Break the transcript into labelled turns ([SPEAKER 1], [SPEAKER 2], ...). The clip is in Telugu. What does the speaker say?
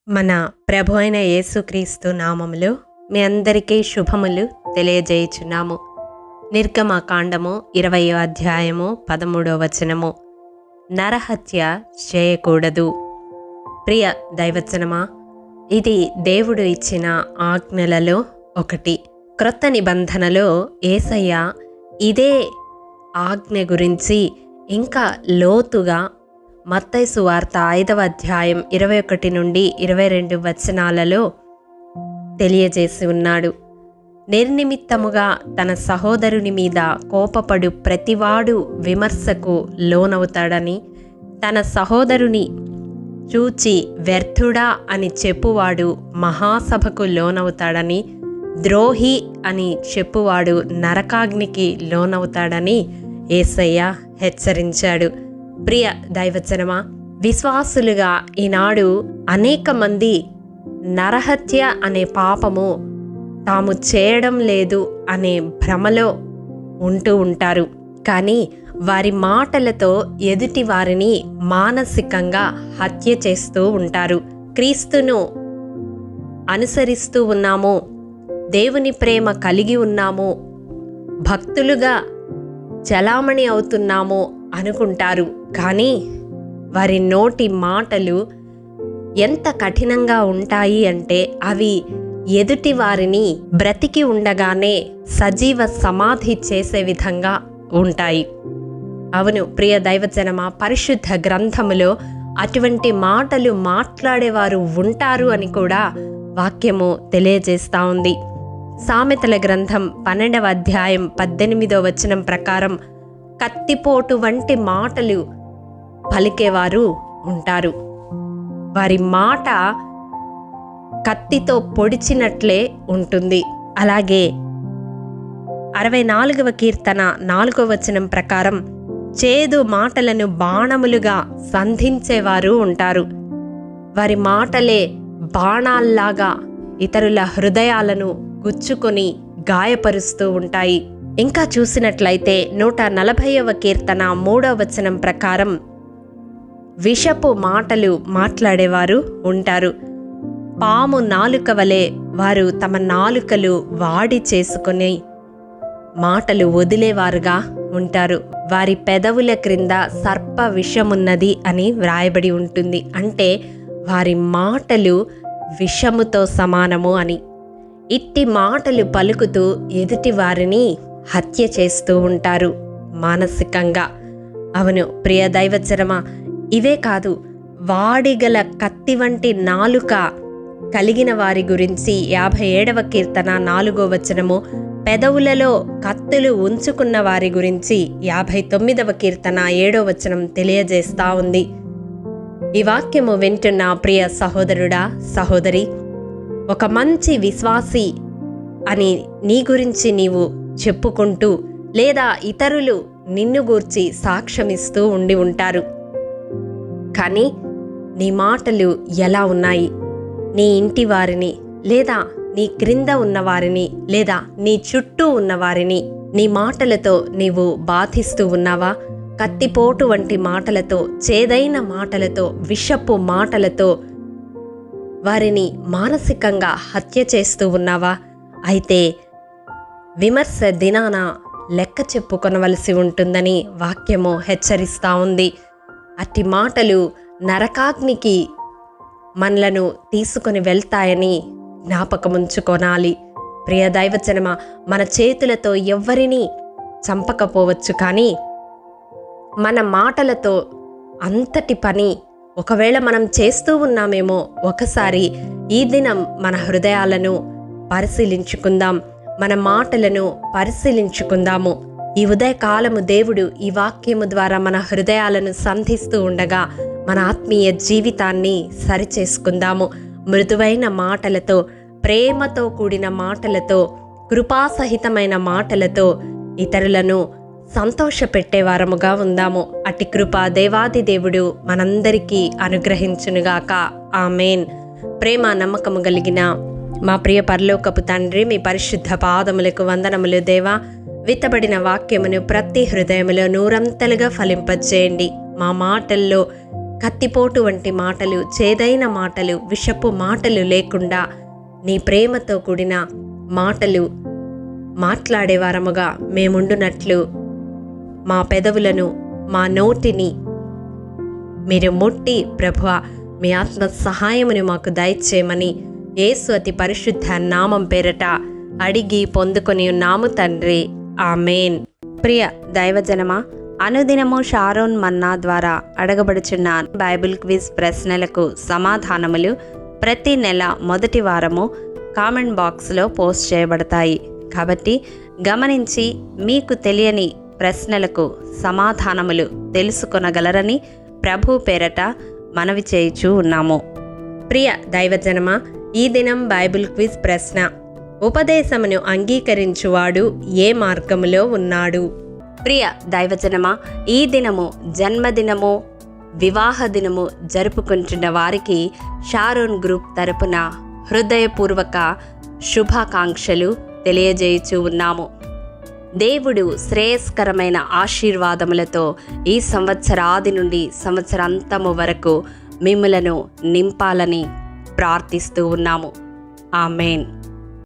[SPEAKER 1] మన ప్రభు అయిన యేసుక్రీస్తు నామములో మీ అందరికీ శుభములు తెలియజేయుచున్నాము. నిర్గమకాండము 20వ అధ్యాయము 13వ వచనము. నరహత్య చేయకూడదు. ప్రియ దైవజనమా, ఇది దేవుడు ఇచ్చిన ఆజ్ఞలలో ఒకటి. క్రొత్త నిబంధనలో యేసయ్య ఇదే ఆజ్ఞ గురించి ఇంకా లోతుగా మత్తయి సువార్త 5వ అధ్యాయం 21 నుండి 22 వచనాలలో తెలియజేసి ఉన్నాడు. నిర్నిమిత్తముగా తన సహోదరుని మీద కోపపడు ప్రతివాడు విమర్శకు లోనవుతాడని, తన సహోదరుని చూచి వ్యర్థుడా అని చెప్పువాడు మహాసభకు లోనవుతాడని, ద్రోహి అని చెప్పువాడు నరకాగ్నికి లోనవుతాడని యేసయ్య హెచ్చరించాడు. ప్రియ దైవజనమా, విశ్వాసులుగా ఈనాడు అనేక మంది నరహత్య అనే పాపము తాము చేయడం లేదు అనే భ్రమలో ఉంటూ ఉంటారు. కానీ వారి మాటలతో ఎదుటి వారిని మానసికంగా హత్య చేస్తూ ఉంటారు. క్రీస్తును అనుసరిస్తూ ఉన్నాము, దేవుని ప్రేమ కలిగి ఉన్నాము, భక్తులుగా చలామణి అవుతున్నాము అనుకుంటారు. కానీ వారి నోటి మాటలు ఎంత కఠినంగా ఉంటాయి అంటే అవి ఎదుటి వారిని బ్రతికి ఉండగానే సజీవ సమాధి చేసే విధంగా ఉంటాయి. అవును ప్రియ దైవజనమా, పరిశుద్ధ గ్రంథములో అటువంటి మాటలు మాట్లాడేవారు ఉంటారు అని కూడా వాక్యము తెలియజేస్తూ ఉంది. సామెతల గ్రంథం 12వ అధ్యాయం 18వ వచనం ప్రకారం కత్తిపోటు వంటి మాటలు పలికేవారు ఉంటారు. వారి మాట కత్తితో పొడిచినట్లే ఉంటుంది. అలాగే 64వ కీర్తన 4వ వచనం ప్రకారం చేదు మాటలను బాణములుగా సంధించేవారు ఉంటారు. వారి మాటలే బాణాల్లాగా ఇతరుల హృదయాలను గుచ్చుకొని గాయపరుస్తూ ఉంటాయి. ఇంకా చూసినట్లయితే 140వ కీర్తన 3వ వచనం ప్రకారం విషపు మాటలు మాట్లాడేవారు ఉంటారు. పాము నాలుక వలె వారు తమ నాలుకలు వాడి చేసుకొని మాటలు వదిలేవారుగా ఉంటారు. వారి పెదవుల క్రింద సర్ప విషమున్నది అని వ్రాయబడి ఉంటుంది. అంటే వారి మాటలు విషముతో సమానము అని. ఇట్టి మాటలు పలుకుతూ ఎదుటి వారిని హత్య చేస్తూ ఉంటారు మానసికంగా. అవును ప్రియ దైవజనమా, ఇవే కాదు, వాడిగల కత్తి వంటి నాలుక కలిగిన వారి గురించి 57వ కీర్తన 4వ వచనము, పెదవులలో కత్తులు ఉంచుకున్న వారి గురించి 59వ కీర్తన 7వ వచనం తెలియజేస్తా ఉంది. ఈ వాక్యము వింటున్న ప్రియ సహోదరుడా, సహోదరి, ఒక మంచి విశ్వాసి అని నీ గురించి నీవు చెప్పుకుంటూ లేదా ఇతరులు నిన్ను గూర్చి సాక్ష్యమిస్తూ ఉండి ఉంటారు. కానీ నీ మాటలు ఎలా ఉన్నాయి? నీ ఇంటి వారిని లేదా నీ క్రింద ఉన్నవారిని లేదా నీ చుట్టూ ఉన్నవారిని నీ మాటలతో నీవు బాధిస్తూ ఉన్నావా? కత్తిపోటు వంటి మాటలతో, చేదైన మాటలతో, విషపు మాటలతో వారిని మానసికంగా హత్య చేస్తూ ఉన్నావా? అయితే విమర్శ దినాన లెక్క చెప్పుకొనవలసి ఉంటుందని వాక్యము హెచ్చరిస్తూ ఉంది. అట్టి మాటలు నరకాగ్నికి మనలను తీసుకొని వెళ్తాయని జ్ఞాపకముంచుకొనాలి. ప్రియ దైవజనమ, మన చేతులతో ఎవ్వరినీ చంపకపోవచ్చు, కానీ మన మాటలతో అంతటి పని ఒకవేళ మనం చేస్తూ ఉన్నామేమో. ఒకసారి ఈ దినం మన హృదయాలను పరిశీలించుకుందాం, మన మాటలను పరిశీలించుకుందాము. ఈ ఉదయకాలము దేవుడు ఈ వాక్యము ద్వారా మన హృదయాలను సంధిస్తూ ఉండగా మన ఆత్మీయ జీవితాన్ని సరిచేసుకుందాము. మృదువైన మాటలతో, ప్రేమతో కూడిన మాటలతో, కృపాసహితమైన మాటలతో ఇతరులను సంతోషపెట్టేవారముగా ఉందాము. అట్టి కృప దేవాది దేవుడు మనందరికీ అనుగ్రహించునుగాక. ఆమేన్. ప్రేమ నమ్మకము కలిగిన మా ప్రియ పరలోకపు తండ్రి, మీ పరిశుద్ధ పాదములకు వందనములు దేవా. విత్తబడిన వాక్యమును ప్రతి హృదయములో నూరంతలుగా ఫలింపచేయండి. మా మాటల్లో కత్తిపోటు వంటి మాటలు, చేదైన మాటలు, విషపు మాటలు లేకుండా నీ ప్రేమతో కూడిన మాటలు మాట్లాడేవారముగా మేముండునట్లు మా పెదవులను, మా నోటిని మీరు ముట్టి ప్రభువా మీ ఆత్మ సహాయముని మాకు దయచేయమని యేసు అతి పరిశుద్ధ నామం పేరట అడిగి పొందుకొని ఉన్నాము తండ్రి, ఆమేన్. ప్రియ దైవజనమా, అనుదినము షారోన్ మన్నా ద్వారా అడగబడుచున్న బైబిల్ క్విజ్ ప్రశ్నలకు సమాధానములు ప్రతి నెల మొదటి వారము కామెంట్ బాక్స్లో పోస్ట్ చేయబడతాయి. కాబట్టి గమనించి మీకు తెలియని ప్రశ్నలకు సమాధానములు తెలుసుకొనగలరని ప్రభు పేరట మనవి చేయుచూ ఉన్నాము. ప్రియ దైవజనమా, ఈ దినం బైబిల్ క్విజ్ ప్రశ్న: ఉపదేశమును అంగీకరించువాడు ఏ మార్గములో ఉన్నాడు? ప్రియ దైవజనమా, ఈ దినము జన్మదినము, వివాహ దినము జరుపుకుంటున్న వారికి షారోన్ గ్రూప్ తరపున హృదయపూర్వక శుభాకాంక్షలు తెలియజేయుచూ ఉన్నాము. దేవుడు శ్రేయస్కరమైన ఆశీర్వాదములతో ఈ సంవత్సరాది నుండి సంవత్సరాంతము వరకు మిమ్ములను నింపాలని ప్రార్థిస్తూ ఉన్నాము. ఆమేన్.